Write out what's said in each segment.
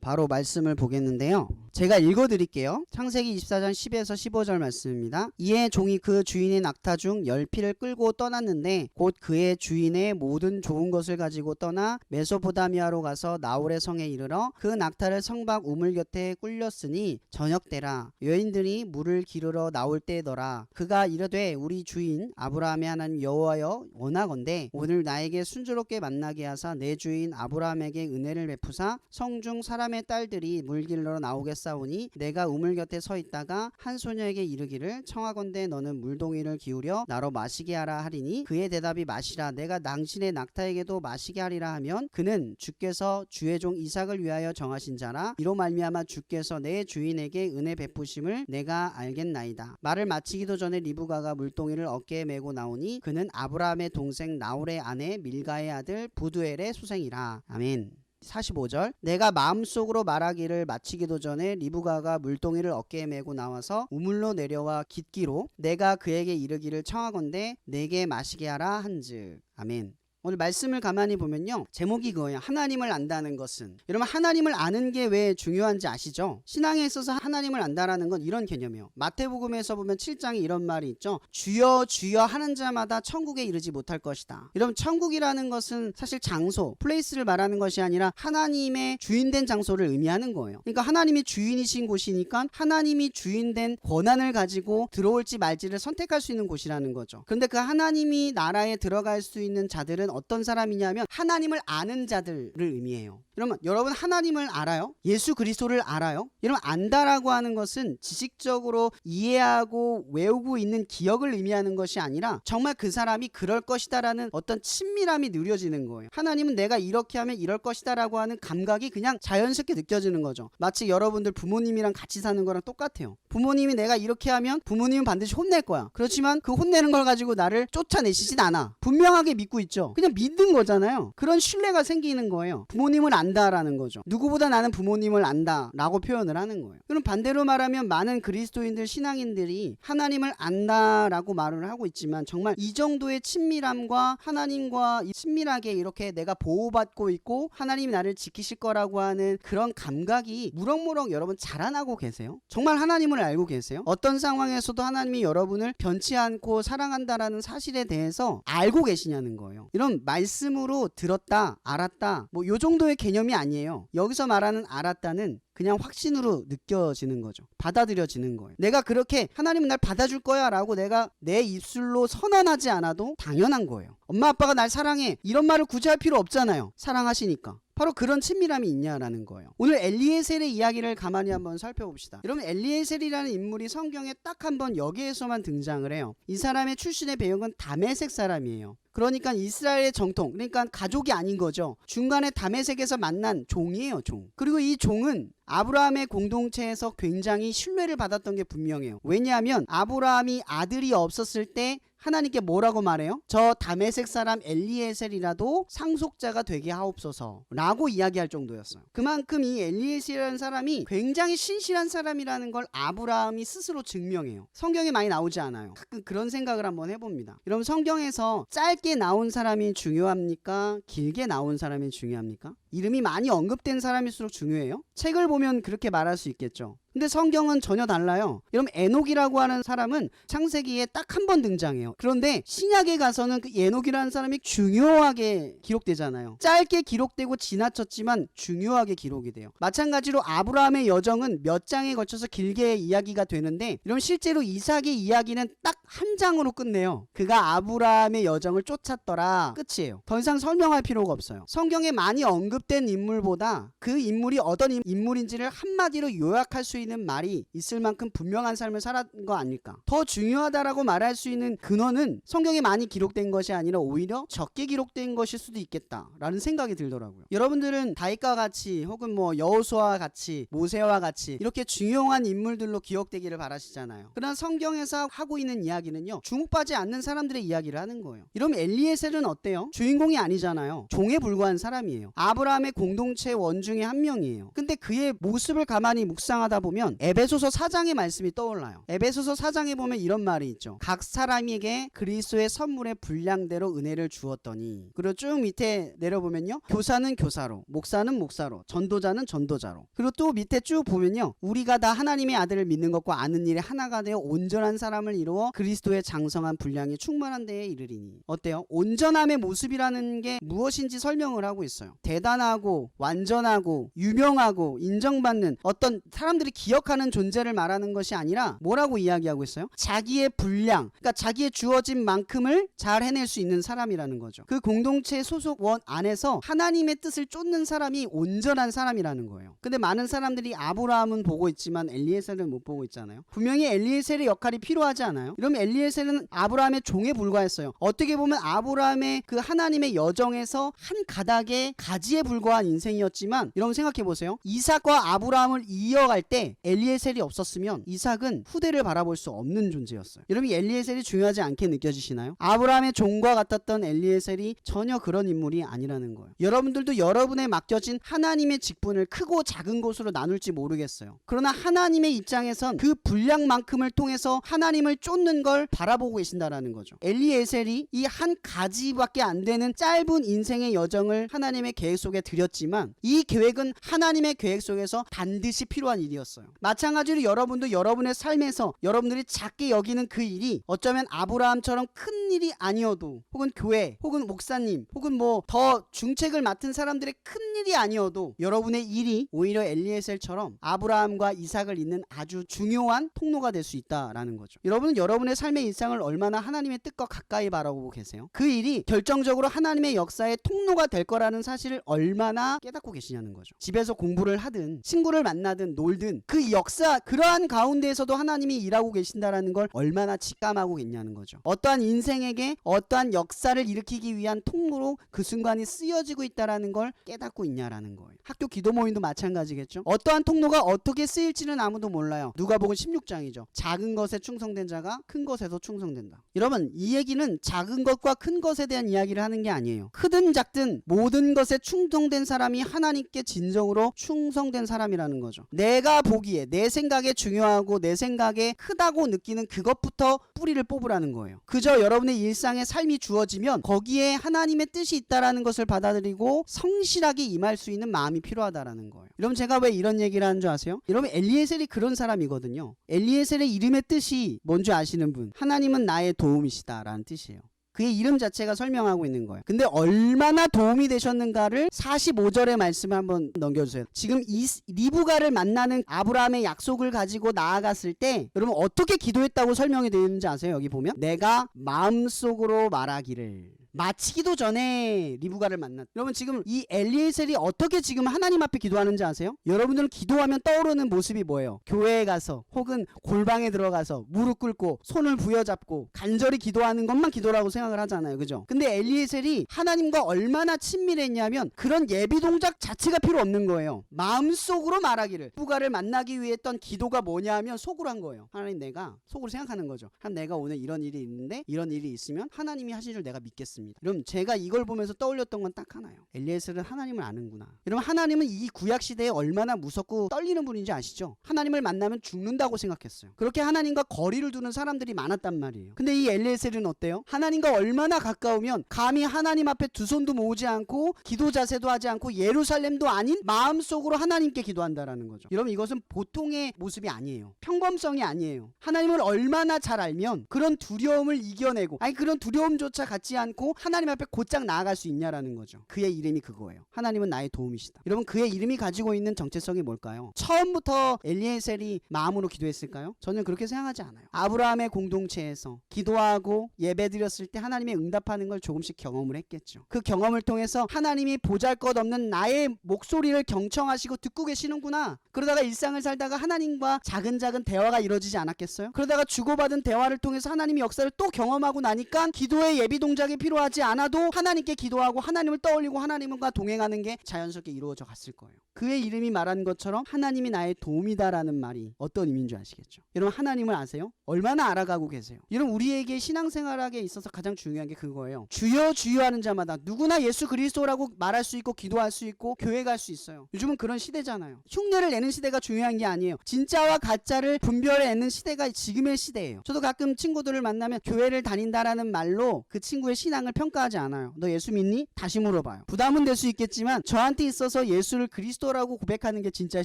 바로 말씀을 보겠는데요. 제가 읽어드릴게요. 창세기 24장 10에서 15절 말씀입니다. 이에 종이 그 주인의 낙타 중 10피를 끌고 떠났는데 곧 그의 주인의 모든 좋은 것을 가지고 떠나 메소포타미아로 가서 나홀의 성에 이르러 그 낙타를 성박 우물 곁에 꿀렸으니 저녁때라. 여인들이 물을 기르러 나올 때더라. 그가 이르되 우리 주인 아브라함의 하나님 여호와여 원하건대 오늘 나에게 순조롭게 만나게 하사 내 주인 아브라함에게 은혜를 베푸사 성중 사람의 딸들이 물 길러 나오겠사오니 내가 우물 곁에 서 있다가 한 소녀에게 이르기를 청하건대 너는 물동이를 기울여 나로 마시게 하라 하리니 그의 대답이 마시라 내가 당신의 낙타에게도 마시게 하리라 하면 그는 주께서 주의 종 이삭을 위하여 정하신 자라 이로 말미암아 주께서 내 주인에게 은혜 베푸심을 내가 알겠나이다. 말을 마치기도 전에 리브가가 물동이를 어깨에 메고 나오니 그는 아브라함의 동생 나홀의 아내 밀가의 아들 부두엘의 수생이라. 아멘. 45절 내가 마음속으로 말하기를 마치기도 전에 리브가가 물동이를 어깨에 메고 나와서 우물로 내려와 깃기로 내가 그에게 이르기를 청하건대 내게 마시게 하라 한즉. 아멘. 오늘 말씀을 가만히 보면요. 제목이 그거예요. 하나님을 안다는 것은. 여러분 하나님을 아는 게 왜 중요한지 아시죠? 신앙에 있어서 하나님을 안다라는 건 이런 개념이에요. 마태복음에서 보면 7장에 이런 말이 있죠. 주여 주여 하는 자마다 천국에 이르지 못할 것이다. 여러분 천국이라는 것은 사실 장소, 플레이스를 말하는 것이 아니라 하나님의 주인된 장소를 의미하는 거예요. 그러니까 하나님이 주인이신 곳이니까 하나님이 주인된 권한을 가지고 들어올지 말지를 선택할 수 있는 곳이라는 거죠. 그런데 그 하나님이 나라에 들어갈 수 있는 자들은 어떤 사람이냐면 하나님을 아는 자들을 의미해요. 여러분 하나님을 알아요? 예수 그리스도를 알아요? 여러분 안다라고 하는 것은 지식적으로 이해하고 외우고 있는 기억을 의미하는 것이 아니라 정말 그 사람이 그럴 것이다 라는 어떤 친밀함이 느껴지는 거예요. 하나님은 내가 이렇게 하면 이럴 것이다 라고 하는 감각이 그냥 자연스럽게 느껴지는 거죠. 마치 여러분들 부모님이랑 같이 사는 거랑 똑같아요. 부모님이 내가 이렇게 하면 부모님은 반드시 혼낼 거야. 그렇지만 그 혼내는 걸 가지고 나를 쫓아내시진 않아. 분명하게 믿고 있죠. 그냥 믿는 거잖아요. 그런 신뢰가 생기는 거예요. 부모님을 안다라는 거죠. 누구보다 나는 부모님을 안다 라고 표현을 하는 거예요. 그럼 반대로 말하면 많은 그리스도인들 신앙인들이 하나님을 안다라고 말을 하고 있지만 정말 이 정도의 친밀함과 하나님과 친밀하게 이렇게 내가 보호받고 있고 하나님이 나를 지키실 거라고 하는 그런 감각이 무럭무럭 여러분 자라나고 계세요? 정말 하나님을 알고 계세요? 어떤 상황에서도 하나님이 여러분을 변치 않고 사랑한다라는 사실에 대해서 알고 계시냐는 거예요. 이런 말씀으로 들었다 알았다 뭐 요 정도의 개념이 아니에요. 여기서 말하는 알았다는 그냥 확신으로 느껴지는 거죠. 받아들여지는 거예요. 내가 그렇게 하나님은 날 받아줄 거야 라고 내가 내 입술로 선언하지 않아도 당연한 거예요. 엄마 아빠가 날 사랑해 이런 말을 굳이 할 필요 없잖아요. 사랑하시니까. 바로 그런 친밀함이 있냐라는 거예요. 오늘 엘리에셀의 이야기를 가만히 한번 살펴봅시다. 여러분 엘리에셀이라는 인물이 성경에 딱 한 번 여기에서만 등장을 해요. 이 사람의 출신의 배경은 다메섹 사람이에요. 그러니까 이스라엘의 정통, 그러니까 가족이 아닌 거죠. 중간에 다메섹에서 만난 종이에요, 종. 그리고 이 종은 아브라함의 공동체에서 굉장히 신뢰를 받았던 게 분명해요. 왜냐하면 아브라함이 아들이 없었을 때 하나님께 뭐라고 말해요? 저 다메섹 사람 엘리에셀이라도 상속자가 되게 하옵소서 라고 이야기할 정도였어요. 그만큼 이 엘리에셀이라는 사람이 굉장히 신실한 사람이라는 걸 아브라함이 스스로 증명해요. 성경에 많이 나오지 않아요. 가끔 그런 생각을 한번 해봅니다. 여러분 성경에서 짧게 나온 사람이 중요합니까? 길게 나온 사람이 중요합니까? 이름이 많이 언급된 사람일수록 중요해요? 책을 보면 그렇게 말할 수 있겠죠. 근데 성경은 전혀 달라요. 여러분 에녹이라고 하는 사람은 창세기에 딱 한 번 등장해요. 그런데 신약에 가서는 그 에녹이라는 사람이 중요하게 기록되잖아요. 짧게 기록되고 지나쳤지만 중요하게 기록이 돼요. 마찬가지로 아브라함의 여정은 몇 장에 걸쳐서 길게 이야기가 되는데 여러분 실제로 이삭의 이야기는 딱 한 장으로 끝내요. 그가 아브라함의 여정을 쫓았더라. 끝이에요. 더 이상 설명할 필요가 없어요. 성경에 많이 언급된 인물보다 그 인물이 어떤 인물인지를 한마디로 요약할 수 있는 말이 있을 만큼 분명한 삶을 살았던 거 아닐까. 더 중요하다라고 말할 수 있는 근원은 성경에 많이 기록된 것이 아니라 오히려 적게 기록된 것일 수도 있겠다라는 생각이 들더라고요. 여러분들은 다윗과 같이 혹은 뭐 여호수아와 같이 모세와 같이 이렇게 중요한 인물들로 기억되기를 바라시잖아요. 그러나 성경에서 하고 있는 이야기는요 주목받지 않는 사람들의 이야기를 하는 거예요. 이러면 엘리에셀은 어때요? 주인공이 아니잖아요. 종에 불과한 사람이에요. 아브라함의 공동체 원중의 한 명이에요. 근데 그의 모습을 가만히 묵상하다 보면 보면 에베소서 4장의 말씀이 떠올라요. 에베소서 4장에 보면 이런 말이 있죠. 각 사람에게 그리스도의 선물의 분량대로 은혜를 주었더니. 그리고 쭉 밑에 내려보면요, 교사는 교사로, 목사는 목사로, 전도자는 전도자로. 그리고 또 밑에 쭉 보면요, 우리가 다 하나님의 아들을 믿는 것과 아는 일에 하나가 되어 온전한 사람을 이루어 그리스도의 장성한 분량이 충만한 데에 이르리니. 어때요? 온전함의 모습이라는 게 무엇인지 설명을 하고 있어요. 대단하고 완전하고 유명하고 인정받는 어떤 사람들이 기억하는 존재를 말하는 것이 아니라 뭐라고 이야기하고 있어요? 자기의 분량, 그러니까 자기의 주어진 만큼을 잘 해낼 수 있는 사람이라는 거죠. 그 공동체 소속원 안에서 하나님의 뜻을 쫓는 사람이 온전한 사람이라는 거예요. 근데 많은 사람들이 아브라함은 보고 있지만 엘리에셀은 못 보고 있잖아요. 분명히 엘리에셀의 역할이 필요하지 않아요? 이러면 엘리에셀은 아브라함의 종에 불과했어요. 어떻게 보면 아브라함의 그 하나님의 여정에서 한 가닥의 가지에 불과한 인생이었지만, 여러분 생각해 보세요. 이삭과 아브라함을 이어갈 때 엘리에셀이 없었으면 이삭은 후대를 바라볼 수 없는 존재였어요. 여러분 엘리에셀이 중요하지 않게 느껴지시나요? 아브라함의 종과 같았던 엘리에셀이 전혀 그런 인물이 아니라는 거예요. 여러분들도 여러분의 맡겨진 하나님의 직분을 크고 작은 것으로 나눌지 모르겠어요. 그러나 하나님의 입장에선 그 분량만큼을 통해서 하나님을 쫓는 걸 바라보고 계신다라는 거죠. 엘리에셀이 이 한 가지밖에 안 되는 짧은 인생의 여정을 하나님의 계획 속에 들였지만, 이 계획은 하나님의 계획 속에서 반드시 필요한 일이었어요. 마찬가지로 여러분도 여러분의 삶에서 여러분들이 작게 여기는 그 일이 어쩌면 아브라함처럼 큰 일이 아니어도, 혹은 교회, 혹은 목사님, 혹은 뭐 더 중책을 맡은 사람들의 큰 일이 아니어도 여러분의 일이 오히려 엘리에셀처럼 아브라함과 이삭을 잇는 아주 중요한 통로가 될 수 있다라는 거죠. 여러분은 여러분의 삶의 일상을 얼마나 하나님의 뜻과 가까이 바라보고 계세요? 그 일이 결정적으로 하나님의 역사의 통로가 될 거라는 사실을 얼마나 깨닫고 계시냐는 거죠. 집에서 공부를 하든 친구를 만나든 놀든 그 역사, 그러한 가운데에서도 하나님이 일하고 계신다라는 걸 얼마나 직감하고 있냐는 거죠. 어떠한 인생에게 어떠한 역사를 일으키기 위한 통로로 그 순간이 쓰여지고 있다라는 걸 깨닫고 있냐라는 거예요. 학교 기도 모임도 마찬가지겠죠. 어떠한 통로가 어떻게 쓰일지는 아무도 몰라요. 누가복음 16장이죠. 작은 것에 충성된 자가 큰 것에서 충성된다. 여러분, 이 얘기는 작은 것과 큰 것에 대한 이야기를 하는 게 아니에요. 크든 작든 모든 것에 충성된 사람이 하나님께 진정으로 충성된 사람이라는 거죠. 내가 보기에, 내 생각에 중요하고 내 생각에 크다고 느끼는 그것부터 뿌리를 뽑으라는 거예요. 그저 여러분의 일상에 삶이 주어지면 거기에 하나님의 뜻이 있다라는 것을 받아들이고 성실하게 임할 수 있는 마음이 필요하다라는 거예요. 여러분, 제가 왜 이런 얘기를 하는 줄 아세요? 여러분, 엘리에셀이 그런 사람이거든요. 엘리에셀의 이름의 뜻이 뭔지 아시는 분? 하나님은 나의 도움이시다 라는 뜻이에요. 그의 이름 자체가 설명하고 있는 거예요. 근데 얼마나 도움이 되셨는가를 45절의 말씀을 한번 넘겨주세요. 지금 이 리브가를 만나는 아브라함의 약속을 가지고 나아갔을 때 여러분 어떻게 기도했다고 설명이 되어 있는지 아세요? 여기 보면 내가 마음속으로 말하기를, 마치기도 전에 리브가를 만났다. 여러분, 지금 이 엘리에셀이 어떻게 지금 하나님 앞에 기도하는지 아세요? 여러분들은 기도하면 떠오르는 모습이 뭐예요? 교회에 가서 혹은 골방에 들어가서 무릎 꿇고 손을 부여잡고 간절히 기도하는 것만 기도라고 생각을 하잖아요. 그죠? 근데 엘리에셀이 하나님과 얼마나 친밀했냐면 그런 예비 동작 자체가 필요 없는 거예요. 마음속으로 말하기를. 리브가를 만나기 위해 했던 기도가 뭐냐 하면 속으로 한 거예요. 하나님, 내가 속으로 생각하는 거죠. 한 내가 오늘 이런 일이 있는데 이런 일이 있으면 하나님이 하실 줄 내가 믿겠습니다. 여러분, 제가 이걸 보면서 떠올렸던 건 딱 하나요. 엘리에셀은 하나님을 아는구나. 여러분, 하나님은 이 구약 시대에 얼마나 무섭고 떨리는 분인지 아시죠? 하나님을 만나면 죽는다고 생각했어요. 그렇게 하나님과 거리를 두는 사람들이 많았단 말이에요. 근데 이 엘리에셀은 어때요? 하나님과 얼마나 가까우면 감히 하나님 앞에 두 손도 모으지 않고 기도 자세도 하지 않고 예루살렘도 아닌 마음속으로 하나님께 기도한다라는 거죠. 여러분, 이것은 보통의 모습이 아니에요. 평범성이 아니에요. 하나님을 얼마나 잘 알면 그런 두려움을 이겨내고, 아니 그런 두려움조차 갖지 않고 하나님 앞에 곧장 나아갈 수 있냐라는 거죠. 그의 이름이 그거예요. 하나님은 나의 도움이시다. 여러분, 그의 이름이 가지고 있는 정체성이 뭘까요? 처음부터 엘리에셀이 마음으로 기도했을까요? 저는 그렇게 생각하지 않아요. 아브라함의 공동체에서 기도하고 예배드렸을 때 하나님의 응답하는 걸 조금씩 경험을 했겠죠. 그 경험을 통해서 하나님이 보잘것없는 나의 목소리를 경청하시고 듣고 계시는구나. 그러다가 일상을 살다가 하나님과 작은 대화가 이루어지지 않았겠어요? 그러다가 주고받은 대화를 통해서 하나님의 역사를 또 경험하고 나니까 기도의 예비 동작이 필요하다 기도하지 않아도 하나님께 기도하고 하나님을 떠올리고 하나님과 동행하는 게 자연스럽게 이루어져 갔을 거예요. 그의 이름이 말하는 것처럼 하나님이 나의 도움이다라는 말이 어떤 의미인 줄 아시겠죠? 여러분, 하나님을 아세요? 얼마나 알아가고 계세요? 여러분, 우리에게 신앙생활하기에 있어서 가장 중요한 게 그거예요. 주여 주여 하는 자마다 누구나 예수 그리스도라고 말할 수 있고 기도할 수 있고 교회 갈 수 있어요. 요즘은 그런 시대잖아요. 흉내를 내는 시대가 중요한 게 아니에요. 진짜와 가짜를 분별해내는 시대가 지금의 시대예요. 저도 가끔 친구들을 만나면 교회를 다닌다라는 말로 그 친구의 신앙을 평가하지 않아요. 너 예수 믿니? 다시 물어봐요. 부담은 될 수 있겠지만 저한테 있어서 예수를 그리스도라고 고백하는 게 진짜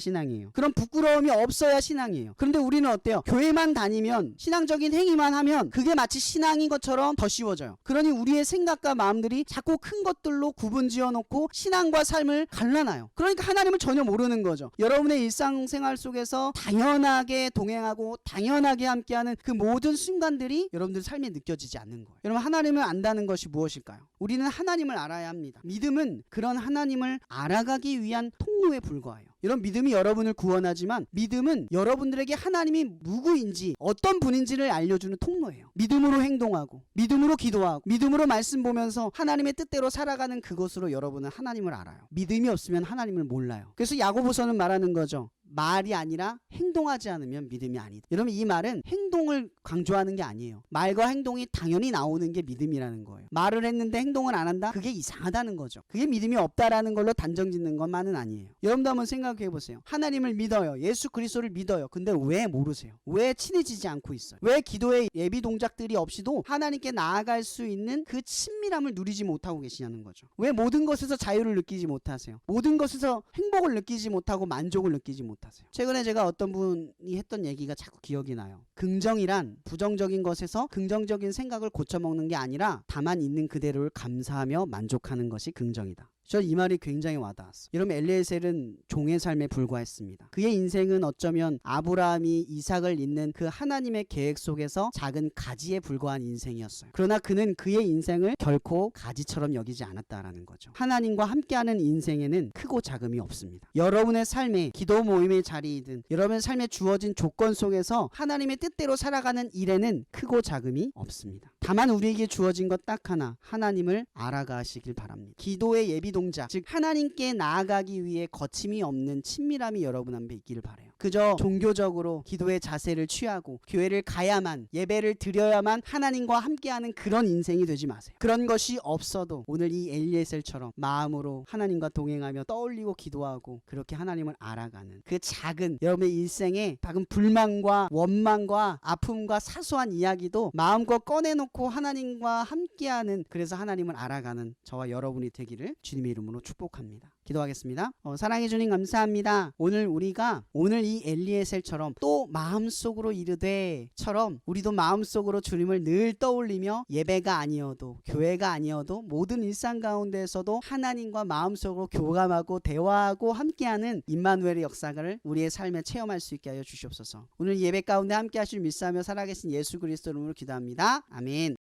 신앙이에요. 그런 부끄러움이 없어야 신앙이에요. 그런데 우리는 어때요? 교회만 다니면 신앙적인 행위만 하면 그게 마치 신앙인 것처럼 더 쉬워져요. 그러니 우리의 생각과 마음들이 자꾸 큰 것들로 구분 지어놓고 신앙과 삶을 갈라놔요. 그러니까 하나님을 전혀 모르는 거죠. 여러분의 일상생활 속에서 당연하게 동행하고 당연하게 함께하는 그 모든 순간들이 여러분들 삶에 느껴지지 않는 거예요. 여러분, 하나님을 안다는 것이 무엇일까요? 우리는 하나님을 알아야 합니다. 믿음은 그런 하나님을 알아가기 위한 통로에 불과해요. 이런 믿음이 여러분을 구원하지만 믿음은 여러분들에게 하나님이 누구인지 어떤 분인지를 알려주는 통로예요. 믿음으로 행동하고 믿음으로 기도하고 믿음으로 말씀 보면서 하나님의 뜻대로 살아가는 그것으로 여러분은 하나님을 알아요. 믿음이 없으면 하나님을 몰라요. 그래서 야고보서는 말하는 거죠. 말이 아니라 행동하지 않으면 믿음이 아니다. 여러분, 이 말은 행동을 강조하는 게 아니에요. 말과 행동이 당연히 나오는 게 믿음이라는 거예요. 말을 했는데 행동을 안 한다? 그게 이상하다는 거죠. 그게 믿음이 없다라는 걸로 단정 짓는 것만은 아니에요. 여러분도 한번 생각해 보세요. 하나님을 믿어요. 예수 그리스도를 믿어요. 근데 왜 모르세요? 왜 친해지지 않고 있어요? 왜 기도의 예비 동작들이 없이도 하나님께 나아갈 수 있는 그 친밀함을 누리지 못하고 계시냐는 거죠. 왜 모든 것에서 자유를 느끼지 못하세요? 모든 것에서 행복을 느끼지 못하고 만족을 느끼지 못하세요? 최근에 제가 어떤 분이 했던 얘기가 자꾸 기억이 나요. 긍정이란 부정적인 것에서 긍정적인 생각을 고쳐먹는 게 아니라 다만 있는 그대로를 감사하며 만족하는 것이 긍정이다. 저 이 말이 굉장히 와닿았어요. 여러분, 엘리에셀은 종의 삶에 불과했습니다. 그의 인생은 어쩌면 아브라함이 이삭을 잇는 그 하나님의 계획 속에서 작은 가지에 불과한 인생이었어요. 그러나 그는 그의 인생을 결코 가지처럼 여기지 않았다라는 거죠. 하나님과 함께하는 인생에는 크고 작음이 없습니다. 여러분의 삶에 기도 모임의 자리이든 여러분의 삶에 주어진 조건 속에서 하나님의 뜻대로 살아가는 일에는 크고 작음이 없습니다. 다만 우리에게 주어진 것 딱 하나, 하나님을 알아가시길 바랍니다. 기도의 예비 동작, 즉 하나님께 나아가기 위해 거침이 없는 친밀함이 여러분 앞에 있기를 바라요. 그저 종교적으로 기도의 자세를 취하고 교회를 가야만, 예배를 드려야만 하나님과 함께하는 그런 인생이 되지 마세요. 그런 것이 없어도 오늘 이 엘리에셀처럼 마음으로 하나님과 동행하며 떠올리고 기도하고 그렇게 하나님을 알아가는 그 작은 여러분의 일생의 작은 불만과 원망과 아픔과 사소한 이야기도 마음껏 꺼내놓고 하나님과 함께하는, 그래서 하나님을 알아가는 저와 여러분이 되기를 주님의 이름으로 축복합니다. 기도하겠습니다. 사랑해 주님 감사합니다. 오늘 이 엘리에셀처럼 또 마음속으로 이르되처럼 우리도 마음속으로 주님을 늘 떠올리며 예배가 아니어도 교회가 아니어도 모든 일상 가운데에서도 하나님과 마음속으로 교감하고 대화하고 함께하는 임마누엘의 역사를 우리의 삶에 체험할 수 있게 하여 주시옵소서. 오늘 예배 가운데 함께 하실 믿사하며 살아계신 예수 그리스도 이름으로 기도합니다. 아멘.